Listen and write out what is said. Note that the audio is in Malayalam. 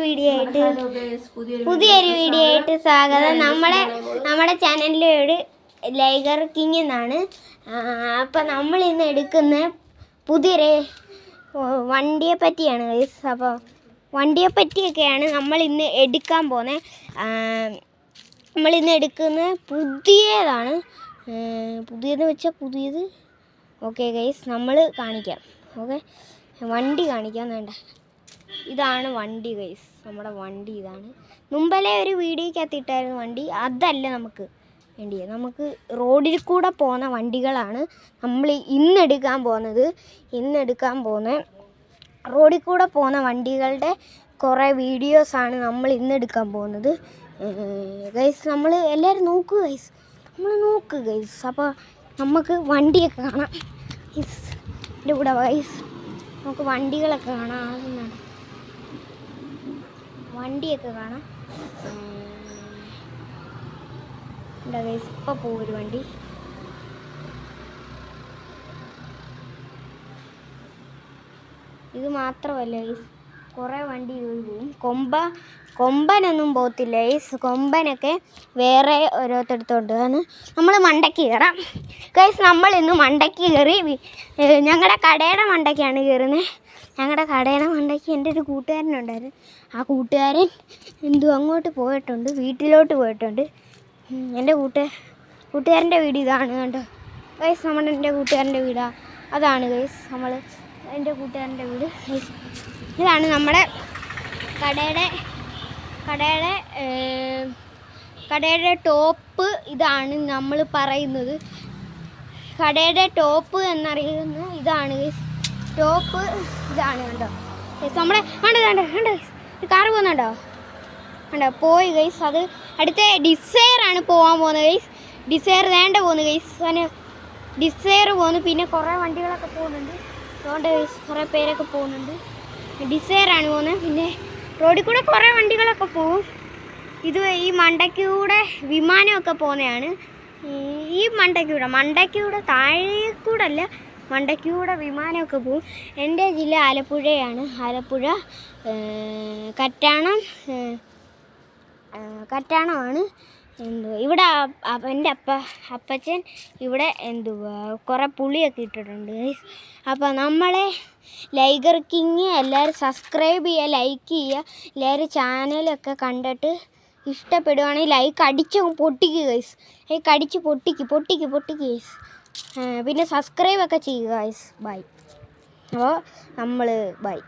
വീഡിയോ ആയിട്ട് സ്വാഗതം. നമ്മുടെ ചാനലിലൊരു ലൈഗർ കിങ് എന്നാണ്. അപ്പം നമ്മൾ ഇന്ന് എടുക്കുന്ന പുതിയൊരു വണ്ടിയെ പറ്റിയാണ് ഗൈസ്. അപ്പോൾ വണ്ടിയെ പറ്റിയൊക്കെയാണ് നമ്മൾ ഇന്ന് എടുക്കാൻ പോകുന്നത്. നമ്മളിന്ന് എടുക്കുന്ന പുതിയതാണ്. പുതിയത് വെച്ചാൽ പുതിയത്. ഓക്കെ ഗൈസ്, നമ്മൾ കാണിക്കാം. ഓക്കെ, വണ്ടി കാണിക്കാൻ വേണ്ട. ഇതാണ് വണ്ടി ഗൈസ്, നമ്മുടെ വണ്ടി ഇതാണ്. മുമ്പല്ലേ ഒരു വീഡിയോക്കകത്ത് ഇട്ടായിരുന്നു വണ്ടി. അതല്ല നമുക്ക് വേണ്ടിയത്, നമുക്ക് റോഡിൽ കൂടെ പോകുന്ന വണ്ടികളാണ് നമ്മൾ ഇന്നെടുക്കാൻ പോകുന്നത്. റോഡിൽ കൂടെ പോകുന്ന വണ്ടികളുടെ കുറേ വീഡിയോസാണ് നമ്മൾ ഇന്നെടുക്കാൻ പോകുന്നത് ഗൈസ്. നമ്മൾ എല്ലാവരും നോക്കുക ഗൈസ്, നോക്കുക ഗൈസ്. അപ്പോൾ നമുക്ക് വണ്ടിയൊക്കെ കാണാം ഗൈസ്. എൻ്റെ കൂടെ ഗൈസ് നമുക്ക് വണ്ടികളൊക്കെ കാണാം. അതൊന്നാണ് വണ്ടിയൊക്കെ കാണാം. എന്താ ഗൈസ്, ഇപ്പോൾ പോകും ഒരു വണ്ടി. ഇത് മാത്രമല്ല ഗൈസ്, കുറേ വണ്ടികൾ പോവും. കൊമ്പനൊന്നും പോകത്തില്ല ഗൈസ്. കൊമ്പനൊക്കെ വേറെ ഓരോരുത്തടുത്തോണ്ട് നമ്മൾ മണ്ടയ്ക്ക് കയറാം ഗൈസ്. നമ്മൾ ഇന്ന് മണ്ടയ്ക്ക് കയറി ഞങ്ങളുടെ കടയുടെ മണ്ടയ്ക്കാണ് കയറുന്നത്. ഞങ്ങളുടെ കടയുടെ മണ്ടയ്ക്ക് എൻ്റെ ഒരു കൂട്ടുകാരനുണ്ടായിരുന്നു. ആ കൂട്ടുകാരൻ അങ്ങോട്ട് പോയിട്ടുണ്ട്, വീട്ടിലോട്ട് പോയിട്ടുണ്ട്. എൻ്റെ കൂട്ടുകാരൻ്റെ വീട് ഇതാണ് കണ്ടോ ഗൈസ്. എൻ്റെ കൂട്ടുകാരൻ്റെ വീടാണ് അതാണ് ഗൈസ്. എൻ്റെ കൂട്ടുകാരൻ്റെ വീട് ഗൈസ്. ഇതാണ് നമ്മുടെ കടയുടെ ടോപ്പ്. ഇതാണ് നമ്മൾ പറയുന്നത് കടയുടെ ടോപ്പ് എന്നറിയുന്ന ഇതാണ് ഗൈസ്. ടോപ്പ് ഇതാണ് കണ്ടോ ഗൈസ്. നമ്മുടെ കണ്ടോ കാറ് പോകുന്നുണ്ടോ? കണ്ടോ പോയി ഗൈസ്. അത് അടുത്ത ഡിസയറാണ് പോകാൻ പോകുന്നത് ഗൈസ്. ഡിസയർ വേണ്ട പോകുന്നു ഗൈസ്. അങ്ങനെ ഡിസയർ പോകുന്നു. പിന്നെ കുറേ വണ്ടികളൊക്കെ പോകുന്നുണ്ട്. അതുകൊണ്ട് ഗൈസ് കുറേ പേരൊക്കെ പോകുന്നുണ്ട്. ഡിസയറാണ് പോകുന്നത്. പിന്നെ റോഡിൽ കൂടെ കുറേ വണ്ടികളൊക്കെ പോകും. ഇത് ഈ മണ്ടയ്ക്കൂടെ വിമാനമൊക്കെ പോകുന്നതാണ്. ഈ മണ്ടയ്ക്കൂടെ താഴേക്കൂടല്ല, മണ്ടയ്ക്കൂടെ വിമാനമൊക്കെ പോകും. എൻ്റെ ജില്ല ആലപ്പുഴയാണ്. ആലപ്പുഴ കറ്റാണമാണ്. ഇവിടെ എൻ്റെ അപ്പച്ചൻ ഇവിടെ കുറേ പുളിയൊക്കെ ഇട്ടിട്ടുണ്ട്. അപ്പോൾ നമ്മളെ ലൈഗർ കിങ് എല്ലാവരും സബ്സ്ക്രൈബ് ചെയ്യുക, ലൈക്ക് ചെയ്യുക. എല്ലാവരും ചാനലൊക്കെ കണ്ടിട്ട് ഇഷ്ടപ്പെടുവാണെങ്കിൽ ലൈക്ക് അടിച്ച് പൊട്ടിക്കുക ഗൈസ്. ലൈക്ക് അടിച്ച് പൊട്ടിക്കുക ഗൈസ്. പിന്നെ സബ്സ്ക്രൈബൊക്കെ ചെയ്യുക ഗൈസ്. ബൈ. അപ്പോൾ നമ്മൾ ബൈ.